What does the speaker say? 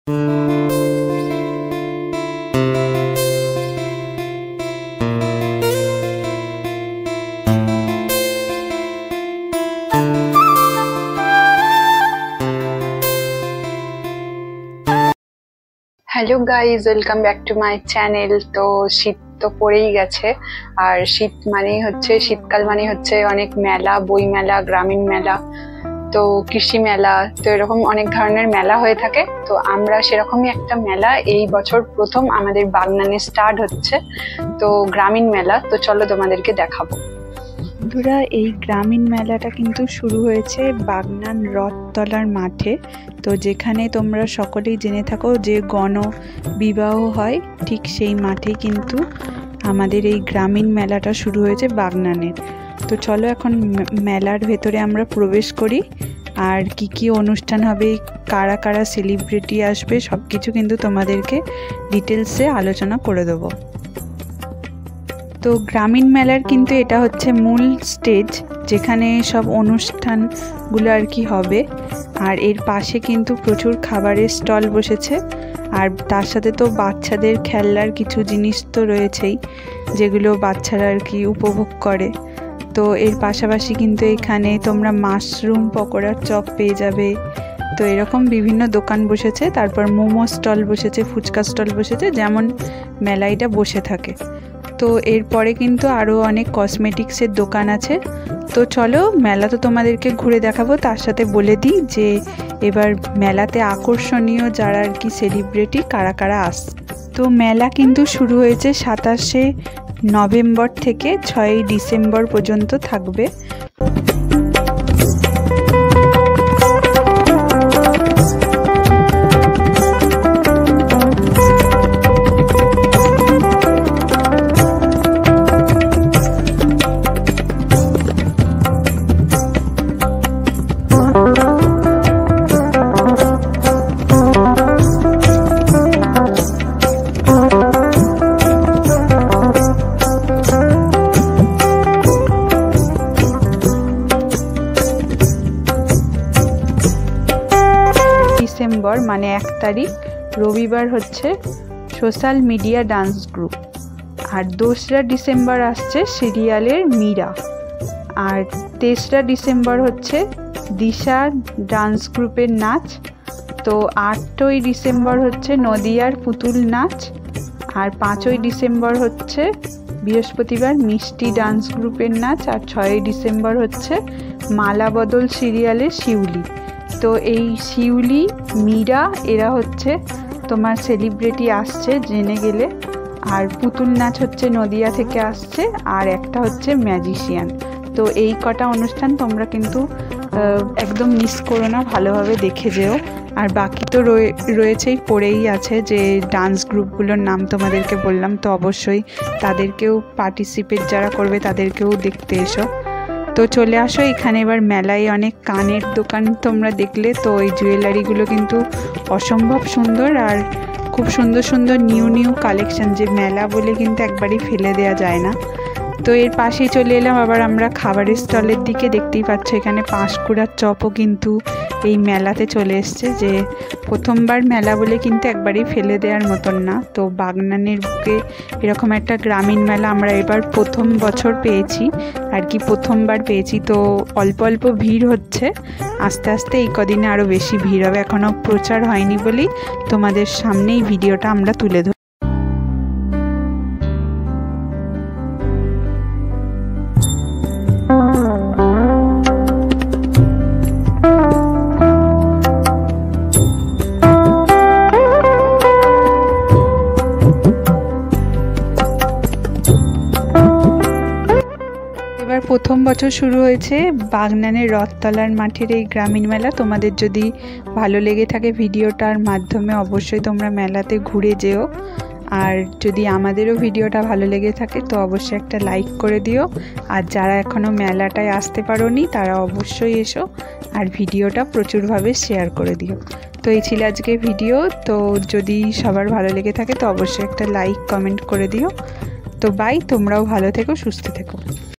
Hello guys, welcome back to my channel. তো শীত তো পড়েই গেছে, আর শীত মানেই হচ্ছে শীতকাল মানেই হচ্ছে অনেক মেলা, বই মেলা, গ্রামীণ মেলা, তো কৃষি মেলা, তো এরকম অনেক ধরনের মেলা হয়ে থাকে। তো আমরা সেরকমই একটা মেলা এই বছর প্রথম আমাদের বাগনানে স্টার্ট হচ্ছে, তো গ্রামীণ মেলা। তো চলো তোমাদেরকে দেখাবো। বন্ধুরা, এই গ্রামীণ মেলাটা কিন্তু শুরু হয়েছে বাগনান রথতলার মাঠে। তো যেখানে তোমরা সকলেই জেনে থাকো যে গণ বিবাহ হয়, ঠিক সেই মাঠে কিন্তু আমাদের এই গ্রামীণ মেলাটা শুরু হয়েছে বাগনানের। তো চলো এখন মেলার ভেতরে আমরা প্রবেশ করি, আর কি কি অনুষ্ঠান হবে, কারা কারা সেলিব্রিটি আসবে, সব কিছু কিন্তু তোমাদেরকে ডিটেলসে আলোচনা করে দেবো। তো গ্রামীণ মেলার কিন্তু এটা হচ্ছে মূল স্টেজ, যেখানে সব অনুষ্ঠানগুলো আর কি হবে। আর এর পাশে কিন্তু প্রচুর খাবারের স্টল বসেছে, আর তার সাথে তো বাচ্চাদের খেলনার কিছু জিনিস তো রয়েছেই, যেগুলো বাচ্চারা আর কি উপভোগ করে। তো এর পাশাপাশি কিন্তু এখানে তোমরা মাশরুম পকোড়ার চপ পেয়ে যাবে। তো এরকম বিভিন্ন দোকান বসেছে, তারপর মোমো স্টল বসেছে, ফুচকা স্টল বসেছে, যেমন মেলাইটা বসে থাকে। তো এরপরে কিন্তু আরও অনেক কসমেটিক্সের দোকান আছে। তো চলো মেলা তো তোমাদেরকে ঘুরে দেখাবো, তার সাথে বলে দিই যে এবার মেলাতে আকর্ষণীয় যারা আর কি সেলিব্রিটি কারা কারা আসছে। তো মেলা কিন্তু শুরু হয়েছে 27শে নভেম্বর থেকে 6ই ডিসেম্বর পর্যন্ত থাকবে। ডিসেম্বর মানে 1 তারিখ রবিবার হচ্ছে সোশ্যাল মিডিয়া ডান্স গ্রুপ, আর 2রা ডিসেম্বর আসছে সিরিয়ালের মীরা, আর 23রা ডিসেম্বর হচ্ছে দিশা ডান্স গ্রুপের নাচ। তো 8ই ডিসেম্বর হচ্ছে নদিয়ার পুতুল নাচ, আর 5ই ডিসেম্বর হচ্ছে বৃহস্পতিবার মিষ্টি ডান্স গ্রুপের নাচ, আর 6ই ডিসেম্বর হচ্ছে মালা বদল সিরিয়ালের শিউলি। তো এই শিউলি, মীরা এরা হচ্ছে তোমার সেলিব্রিটি আসছে জেনে গেলে, আর পুতুল নাচ হচ্ছে নদিয়া থেকে আসছে, আর একটা হচ্ছে ম্যাজিশিয়ান। তো এই কটা অনুষ্ঠান তোমরা কিন্তু একদম মিস করো না, ভালোভাবে দেখে যেও। আর বাকি তো রয়েছেই, পড়েই আছে যে ডান্স গ্রুপগুলোর নাম তোমাদেরকে বললাম, তো অবশ্যই তাদেরকেও পার্টিসিপেট যারা করবে তাদেরকেও দেখতে এসো। তো চলে আসো এখানে। এবার মেলায় অনেক কানের দোকান তোমরা দেখলে, তো এই জুয়েলারিগুলো কিন্তু অসম্ভব সুন্দর, আর খুব সুন্দর সুন্দর নিউ কালেকশন, যে মেলা বলে কিন্তু একবারই ফেলে দেওয়া যায় না। তো এর পাশেই চলে এলাম আবার আমরা খাবারের স্টলের দিকে। দেখতেই পাচ্ছ এখানে পাঁশকুড়ার চপও কিন্তু এই মেলাতে চলে এসছে, যে প্রথমবার মেলা বলে কিন্তু একবারই ফেলে দেওয়ার মতন না। তো বাগনানের বুকে এরকম একটা গ্রামীণ মেলা আমরা এবার প্রথম বছর পেয়েছি আর কি, প্রথমবার পেয়েছি। তো অল্প অল্প ভিড় হচ্ছে, আস্তে আস্তে এই কদিনে আরও বেশি ভিড় হবে। এখনও প্রচার হয়নি বলেই তোমাদের সামনেই ভিডিওটা আমরা তুলে ধরি। এবার প্রথম বছর শুরু হয়েছে বাগনানের রথতলার মাঠের এই গ্রামীণ মেলা। তোমাদের যদি ভালো লেগে থাকে ভিডিওটার মাধ্যমে অবশ্যই তোমরা মেলাতে ঘুরে যেও, আর যদি আমাদেরও ভিডিওটা ভালো লেগে থাকে তো অবশ্যই একটা লাইক করে দিও। আর যারা এখনও মেলাটায় আসতে পারোনি তারা অবশ্যই এসো, আর ভিডিওটা প্রচুরভাবে শেয়ার করে দিও। তো এই ছিল আজকে ভিডিও। তো যদি সবার ভালো লেগে থাকে তো অবশ্যই একটা লাইক কমেন্ট করে দিও। তো বাই, তোমরাও ভালো থেকো, সুস্থ থেকো।